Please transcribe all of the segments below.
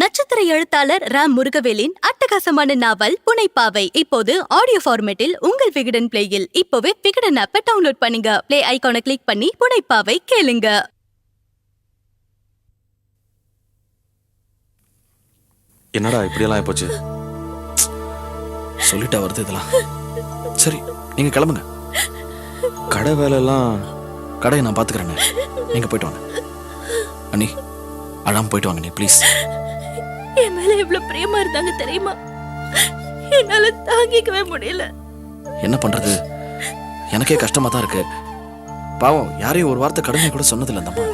நட்சத்திர எழுத்தாளர் ராம் முருகவேலின் அட்டகாசமான நாவல் புனைப்பாவை இப்போது ஆடியோ ஃபார்மேட்டில் உங்கள் விகடன் பிளேயில். இப்போவே விகடன் ஆப்பை டவுன்லோட் பண்ணுங்க. பிளே ஐகானை கிளிக் பண்ணி புனைப்பாவை கேளுங்க. என்னடா இப்படியெல்லாம் ஆயிப்போச்சு? சொல்லிட்டா வருது இதெல்லாம். சரி நீங்க கிளம்புங்க. கடை வேலையெல்லாம் கடையை நான் பாத்துக்கிறேன்னு நீங்க போயிட்டு வாங்க. அண்ணி அழாம போயிட்டு வாங்க நீ ப்ளீஸ். என் மேல எவ்வளவு பிரியமா இருந்தாங்க தெரியுமா? என்னால தாங்கிக்கவே முடியல. என்ன பண்றது, எனக்கே கஷ்டமா தான் இருக்கு. பாவம் யாரையும் ஒரு வார்த்தை கடுமையை கூட சொன்னதில்லை அந்த அம்மா.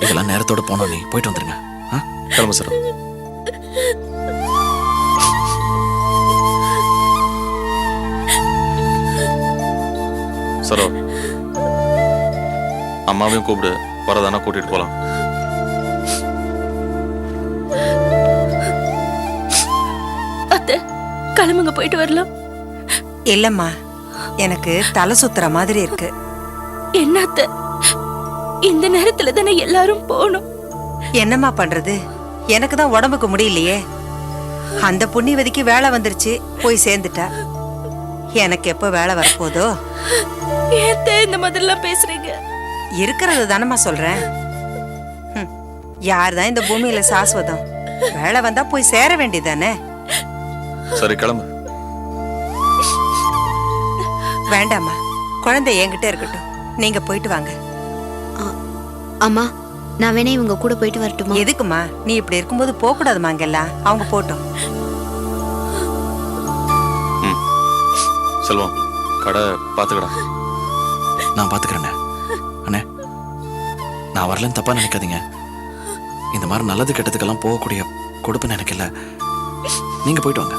இதெல்லாம் நேரத்தோட போனோம். நீ போயிட்டு வந்துருங்க. கிளம்பு சார். சரோ, அம்மாவையும் கூப்பிடு, வரதானா கூட்டிட்டு போலாம். அத்தை கிளம்புங்க, போயிட்டு வரலாம். இல்லம்மா, எனக்கு தலை சுத்துற மாதிரி இருக்கு. என்ன அத்தை, இந்த நேரத்துல தானே எல்லாரும் போகணும். என்னம்மா பண்றது, எனக்கு தான் உடம்புக்கு முடியலையே. அந்த புண்ணியவதிக்கு வேலை வந்துருச்சு, போய் சேர்ந்துட்டா. எனக்கு எப்ப வேலை வரப்போதோ? ஏத்தே இந்த மாதிரிலாம் பேசுறீங்க? இருக்கிறது தானம்மா சொல்றேன். யார்தான் இந்த பூமியில சாஸ்வதம்? வேலை வந்தா போய் சேர வேண்டியதானே. சரி கிளம்பு. வேண்டாம்மா, குழந்தை என்கிட்ட இருக்கட்டும். நீங்க போயிட்டு வாங்க. அம்மா நான் வேணா இவங்க கூட போயிட்டு வரட்டுமா? எதுக்குமா? நீ இப்படி இருக்கும்போது போக கூடாதுமா. அங்கெல்லாம் அவங்க போட்டோம். செல்வம், கடை பாத்துக்கடா. நான் பாத்துக்கிறேண்ணே. அண்ணே நான் வரலன்னு தப்பா நினைக்காதீங்க. இந்த மாதிரி நல்லது கெட்டதுக்கெல்லாம் போகக்கூடிய கொடுப்புன்னு எனக்கு இல்லை. நீங்க போயிட்டு வாங்க.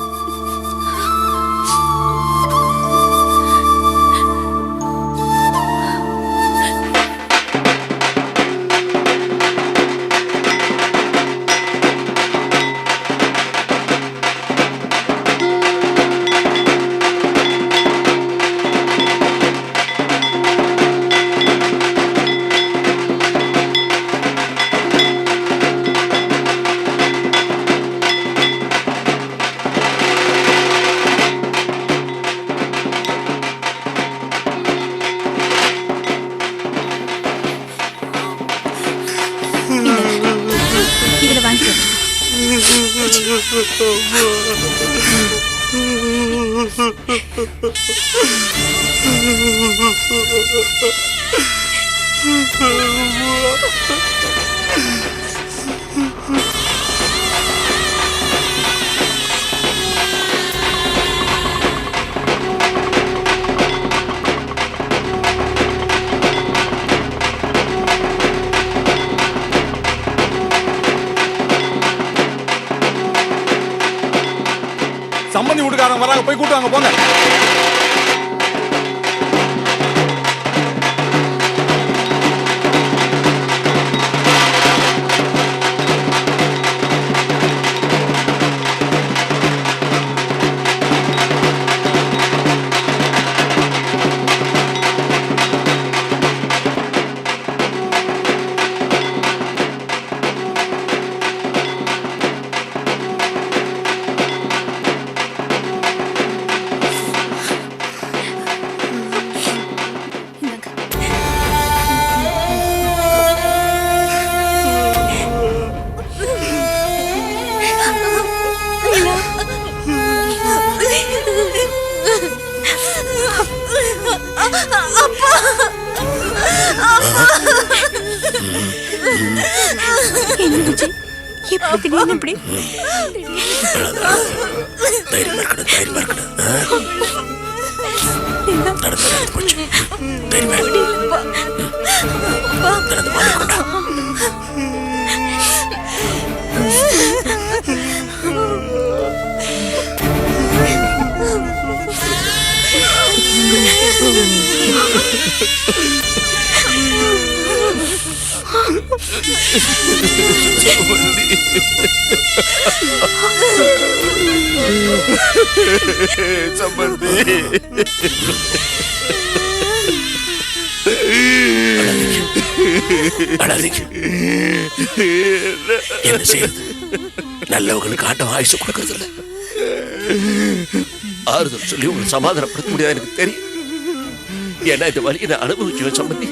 இதுல வாங்கிக்கோ. சம்பந்தி வீட்டுக்காரங்க வராங்க, போய் கூட்டுவாங்க போங்க. இப்படி தைரியமா இருக்கணும், தைரியமா இருக்கணும். நடந்து போச்சு. தைரியமா நடந்து மாறி கொண்டா. சம்பந்தி அழாதீங்க. என்ன செய்யுது? நல்லவங்களுக்கு ஆட்டம் ஆயுசு கொடுக்கறது இல்லை. ஆறுதல் சொல்லி உங்களை சமாதானப்படுத்த முடியாது எனக்கு தெரியும். ஏன்னா இந்த வழியை நான் அனுபவிக்கிறேன் சம்பந்தி.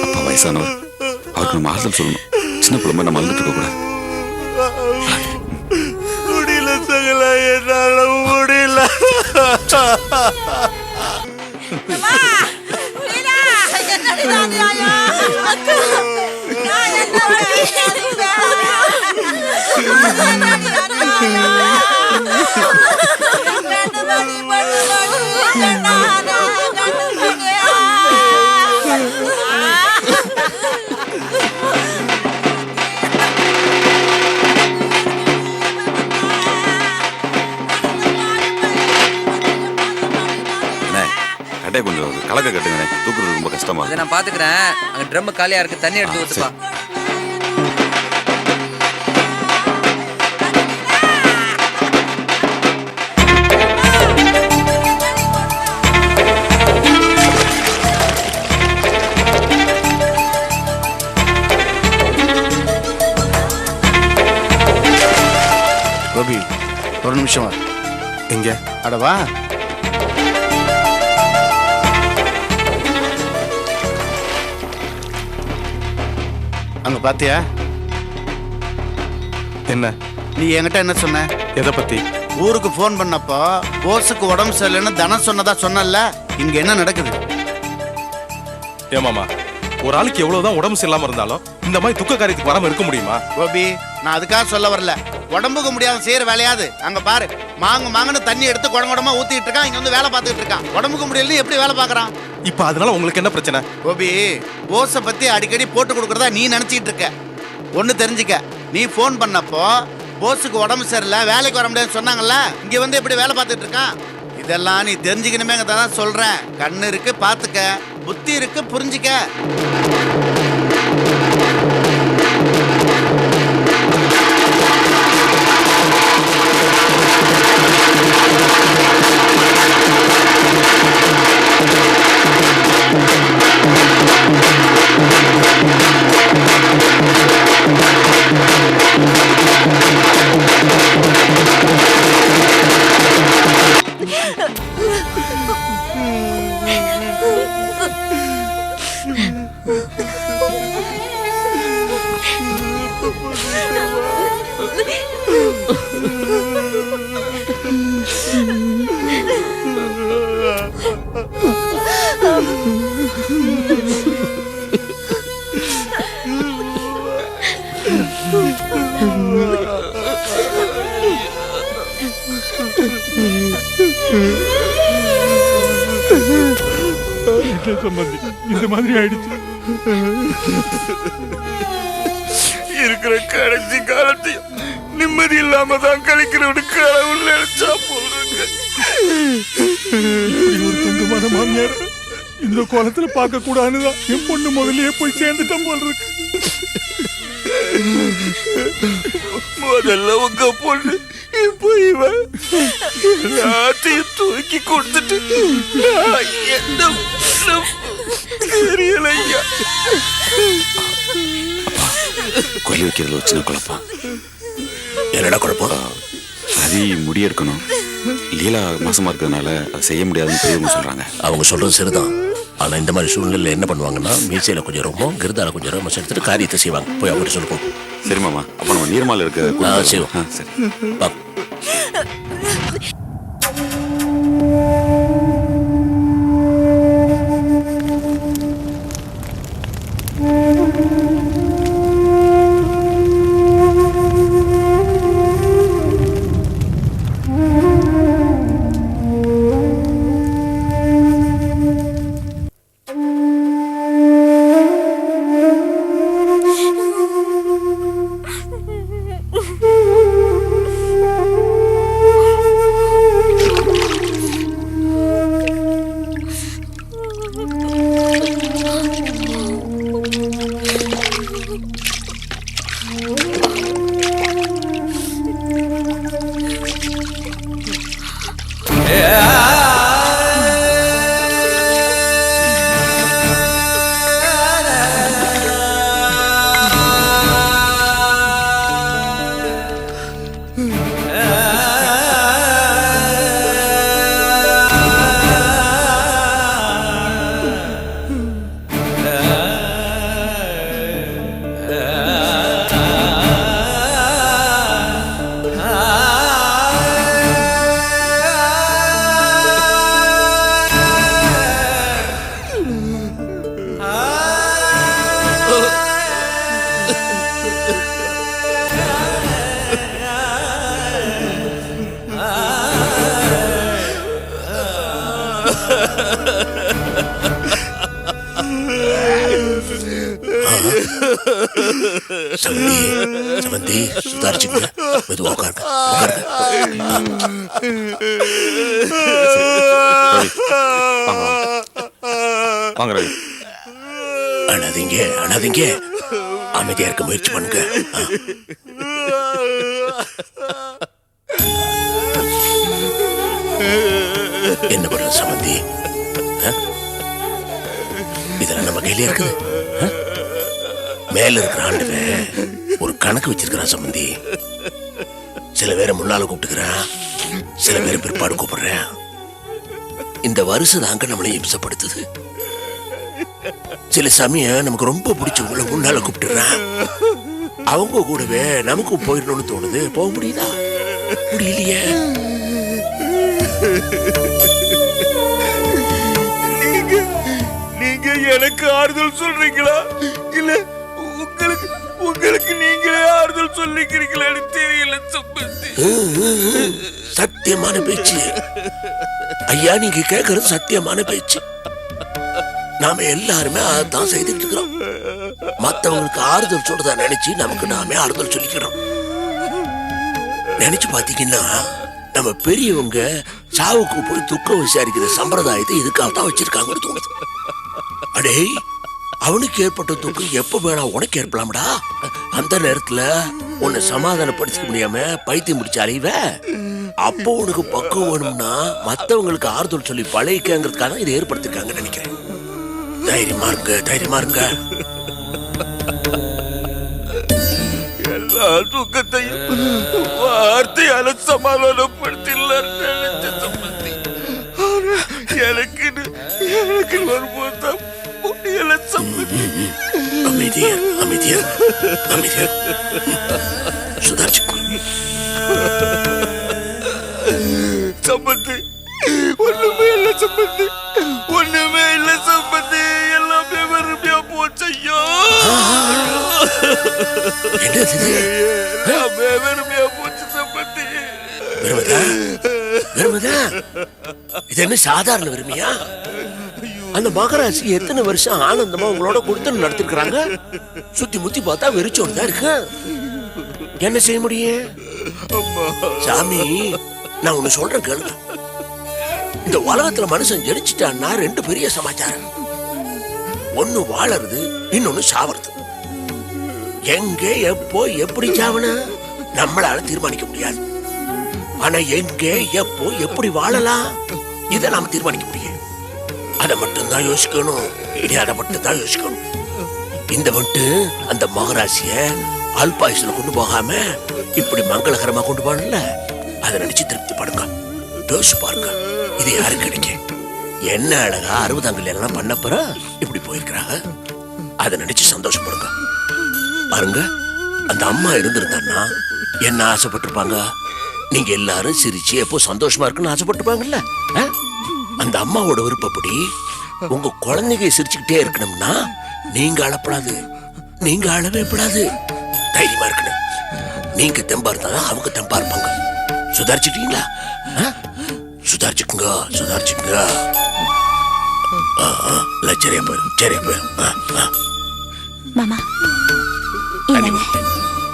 அப்பா வயசானவர், அவருக்கு நம்ம ஆறுதல் சொல்லணும். சின்ன பிள்ளை நம்ம அழுதுட்டு இருக்க கூடாது. முடியல சகல, என்னால முடியல. கட்டையை கொஞ்சம் கலக்க கட்டுங்க, தூக்குறது ரொம்ப கஷ்டமா அதை நான் பாத்துக்கிறேன். அங்க ட்ரம் காலியா இருக்கு, தண்ணி எடுத்து ஊத்துப்பா. கோபி, ஒரு நிமிஷம் வா. எங்க? அடவா. அங்க பாத்தியா? என்ன? நீ என்கிட்ட என்ன சொன்ன? எதை பத்தி? ஊருக்கு போன் பண்ணப்போ போஸுக்கு உடம்பு சரியில்லைன்னு தனம் சொன்னதா சொன்னல. இங்க என்ன நடக்குது? ஏமாமா, ஒரு ஆளுக்கு எவ்வளவுதான் உடம்பு சரியில்லாம இருந்தாலும் இந்த மாதிரி துக்க காரியத்துக்கு வராம இருக்க முடியுமா? கோபி, நான் அதுக்காக சொல்ல வரல. உடம்புக்கு முடியாத செய்யற வேலையாது. அங்க பாரு, மாங்கன்னு தண்ணி எடுத்து குடங்குடமா ஊத்திட்டு இருக்கான். இங்க வந்து வேலை பார்த்துட்டு இருக்கான். உடம்புக்கு முடியல எப்படி வேலை பார்க்கறான்? இப்ப அதனால உங்களுக்கு என்ன பிரச்சனை? கோபி, போஸ பத்தி அடிக்கடி போட்டு கொடுக்கறதா நீ நினைச்சிட்டு இருக்க. ஒண்ணு தெரிஞ்சுக்க, நீ போன் பண்ணப்போ போஸுக்கு உடம்பு சரியில்லை, வேலைக்கு வர முடியாதுன்னு சொன்னாங்கல்ல. இங்க வந்து எப்படி வேலை பார்த்துட்டு இருக்கான்? இதெல்லாம் நீ தெரிஞ்சுக்கணுமே தான் சொல்றேன். கண்ணு இருக்கு பாத்துக்க, புத்தி இருக்கு புரிஞ்சுக்க. இந்த மாதிரி ஆயிடுச்சு. இருக்கிற கடைசி காலத்தையும் நிம்மதி இல்லாம தான் கழிக்கிறவனு கடவுள் நினைச்சா போடுங்க. ஒரு தங்கமான மாமியார் இந்த கோலத்துல பார்க்க கூடாதுதான் என் பொண்ணு முதல்லயே போய் சேர்ந்துட்டோம் போல் இருக்கு. முதல்ல உங்க பொண்ணு, இப்போ இவன் எல்லாத்தையும் தூக்கி கொடுத்துட்டு என்ன தெரியலையா? கொல்லி வைக்கிறதுல ஒரு சின்ன குழப்பம். என்னடா குழப்பம்? அதி முடியெடுக்கணும். லீலா மாசமா இருக்கிறதுனால அதை செய்ய முடியாதுன்னு பெரியவங்க சொல்றாங்க. அவங்க சொல்றது சரிதான். ஆனா இந்த மாதிரி சூழ்நிலையில என்ன பண்ணுவாங்கன்னா, மீசையில கொஞ்சம் ரொம்ப கிருதால கொஞ்சம் ரொம்ப எடுத்துட்டு காரியத்தை செய்வாங்க. போய் அவங்க சொல்லுவோம். சரி மாமா, அப்ப நம்ம நீர்மால இருக்க செய்வோம். சரி. சமந்தி சமந்தி சுதாரிச்சுங்க, மெதுவா உட்காருங்க உட்காருங்க. ரவி, வாங்க, வாங்க ரவி. அழாதீங்க அழாதீங்க, அமைதியா இருக்க முயற்சி பண்ணுங்க. என்ன பண்றது சமந்தி? இதெல்லாம் நம்ம கையில இருக்குது. மேல இருக்கிற ஆண்டவன் ஒரு கணக்கு வச்சிருக்கிறான் சம்பந்தி. சில பேரை முன்னால கூப்பிட்டுக்கிறான், சில பேரை பிற்பாடு கூப்பிடுறேன். இந்த வருஷம் தாங்க நம்மளை இம்சப்படுத்துது. சில சமயம் நமக்கு ரொம்ப பிடிச்சவங்களை முன்னால கூப்பிட்டுறான், அவங்க கூடவே நமக்கும் போயிடணும்னு தோணுது. போக முடியுதா? முடியலையே. நீங்க எனக்கு ஆறுதல் சொல்றீங்களா இல்ல உங்களுக்கு நீங்களே ஆறுதல் சொல்லிக்கிறீங்களான்னு தெரியல சம்பந்தி. சத்தியமான பேச்சு ஐயா, நீங்க கேட்கறது சத்தியமான பேச்சு. நாம எல்லாருமே அதான் செய்துட்டு இருக்கிறோம். மத்தவங்களுக்கு ஆறுதல் சொல்றதா நினைச்சு நமக்கு நாமே ஆறுதல் சொல்லிக்கிறோம். நினைச்சு பாத்தீங்கன்னா நம்ம பெரியவங்க சாவுக்கு போய் துக்கம் விசாரிக்கிற சம்பிரதாயத்தை இதுக்காகத்தான் வச்சிருக்காங்கன்னு தோணுது. அடே, அவனுக்கு ஏற்பட்ட துக்கம் எப்ப வேணா உனக்கு ஏற்படலாம்டா. அந்த நேரத்துல உன்னை சமாதானப்படுத்திக்க முடியாம பைத்தியம் முடிச்ச அலைவ. அப்போ உனக்கு பக்குவம் வேணும்னா மத்தவங்களுக்கு ஆறுதல் சொல்லி பழகிக்கங்கிறதுக்காக இதை ஏற்படுத்திருக்காங்கன்னு நினைக்கிறேன். தைரியமா இருங்க, தைரியமா இருங்க. எல்லா துக்கத்தையும் வார்த்தையால சமாதானப்படுத்திடலாம் நினைச்ச சம்பந்தி. ஆனா எனக்கு வரும்போது முடியல சம்பந்தி. அமைதியா அமைதியா அமைதியா சுதாரிச்சு சம்பந்தி. ஒண்ணுமே இல்ல சம்பந்தி, ஒண்ணுமே இல்ல சம்பந்தி. எல்லாமே வெறுமையா போச்சையா. எல்லாமே வெறுமையா போச்சு சம்பந்தி. இது என்ன சாதாரண வெறுமையா? அந்த மகராசி எத்தனை வருஷம் ஆனந்தமா உங்களோட கொடுத்து நடத்திருக்கிறாங்க. சுத்தி முத்தி பார்த்தா வெறிச்சோடு தான் இருக்கு. என்ன செய்ய முடியும் சாமி? நான் ஒண்ணு சொல்றேன் கேளுங்க. இந்த உலகத்துல மனுஷன் ஜெனிச்சிட்டான்னா ரெண்டு பெரிய சமாச்சாரம். ஒண்ணு வாழறது, இன்னொன்னு சாவறது. எங்க எப்போ எப்படி சாவன நம்மளால தீர்மானிக்க முடியாது. ஆனா எங்க எப்போ எப்படி வாழலாம் இதை நாம தீர்மானிக்க முடியும். அதை மட்டும்தான் யோசிக்கணும். அதை மட்டும் தான் யோசிக்கணும். இந்த மட்டும் அந்த மகராசிய அல்பாயுசுல கொண்டு போகாம இப்படி மங்களகரமா கொண்டு போகணும்ல, அதை நினைச்சு திருப்தி படுங்க. யோசிச்சு பாருங்க, இது யாரு கிடைக்கும்? என்ன அழகா 60ஆம் கல்யாணம் பண்ணப்பற இப்படி போயிருக்கிறாங்க. அதை நினைச்சு சந்தோஷப்படுங்க. பாருங்க, அந்த அம்மா இருந்திருந்தான்னா என்ன ஆசைப்பட்டிருப்பாங்க? நீங்க எல்லாரும் சிரிச்சு எப்போ சந்தோஷமா இருக்குன்னு ஆசைப்பட்டிருப்பாங்கல்ல. அந்த அம்மாவோட விருப்பப்படி உங்க குழந்தைங்க சிரிச்சுக்கிட்டே இருக்கணும்னா நீங்க அழப்படாது, நீங்க அழவே படாது. தைரியமா இருக்கணும். நீங்க தெம்பா இருந்தாதான் அவங்க தெம்பா இருப்பாங்க. சுதாரிச்சுட்டீங்களா? சுதாரிச்சுக்குங்க, சுதாரிச்சுக்குங்க. சரியா போயிரு, சரியா போயிரு. மாமா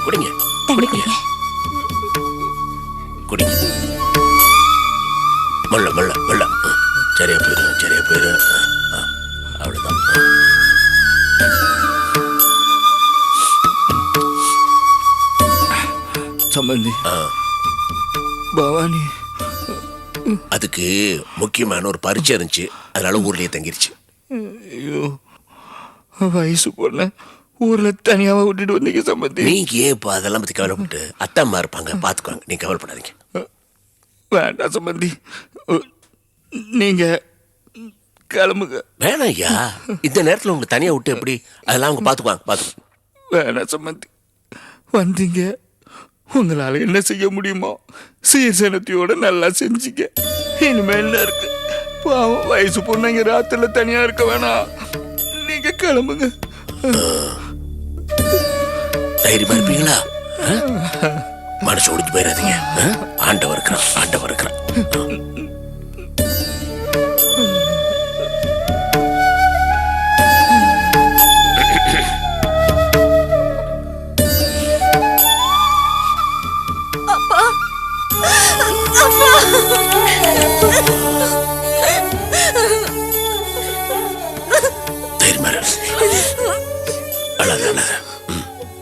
குடிங்க, குடிங்க, குடிங்க. மெல்ல மெல்ல மெல்ல. சரியா போயிரு, சரியா போயிரு. அவ்வளவுதான். சம்பந்தி, பவானி அதுக்கு முக்கியமான ஒரு பரீட்சை இருந்துச்சு, அதனால ஊர்லயே தங்கிருச்சு. ஐயோ, வயசு பொண்ண ஊர்ல தனியாவா விட்டுட்டு வந்தீங்க சம்பந்தி. நீங்க ஏன் இப்போ அதெல்லாம் பத்தி கவலைப்பட்டு, அத்தா அம்மா இருப்பாங்க பாத்துக்குவாங்க, நீங்க கவலைப்படாதீங்க. வேண்டாம் சம்பந்தி, நீங்க கிளம்புங்க. வேணாம் ஐயா, இந்த நேரத்துல உங்களை தனியா விட்டு எப்படி? அதெல்லாம் அவங்க பாத்துக்குவாங்க. வேணாம் சம்பந்தி, வந்தீங்க, உங்களால என்ன செய்ய முடியுமோ சீர்சனத்தையோட நல்லா செஞ்சீங்க. இனிமே என்ன இருக்கு? பாவம் வயசு பொண்ணுங்க ராத்திரில தனியா இருக்க வேணாம், நீங்க கிளம்புங்க. தைரியமா இருப்பீங்களா? மனசு ஒடிஞ்சு போயிடாதீங்க. ஆண்டவர் இருக்கிறான். தைரியமா இரு. அழாத.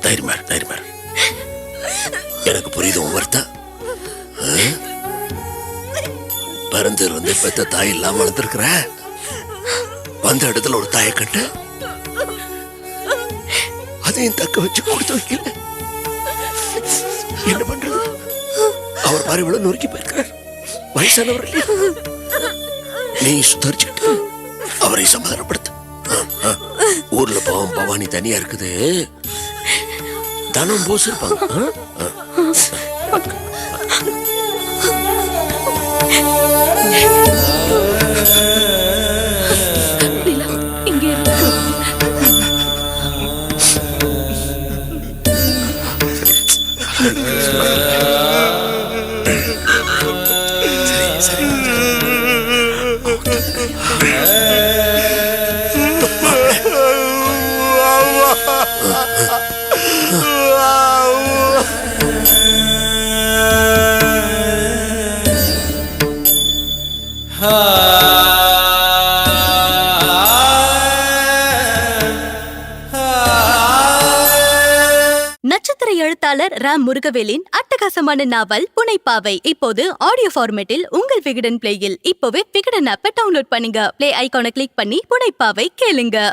தைரியமா இரு. எனக்கு புரியுது உன் வருத்தம். பிறந்து இருந்து பெத்த தாய் இல்லாம வளர்ந்துருக்கிற, வந்த இடத்துல ஒரு தாயை கண்டு அதையும் தக்க வச்சு கொடுத்து வைக்கல. என்ன பண்றது? அவர் பாரு இவ்வளவு நொறுக்கி போயிருக்கிறார். வயசானவர் இல்லையா? நீ சுத்தரிச்சுட்டு அவரை சமாதானப்படுத்த. ஊர்ல பாவம் பவானி தனியா இருக்குது, தனம் போஸ் இருப்பாங்க. சரி. நட்சத்திர எழுத்தாளர் ராம் முருகவேலின் அட்டகாசமான நாவல் புனைப்பாவை இப்போது ஆடியோ ஃபார்மேட்டில் உங்கள் விகடன் பிளேயில். இப்போவே விகடன் ஆப்பை டவுன்லோட் பண்ணுங்க. பிளே ஐகானை கிளிக் பண்ணி புனைப்பாவை கேளுங்க.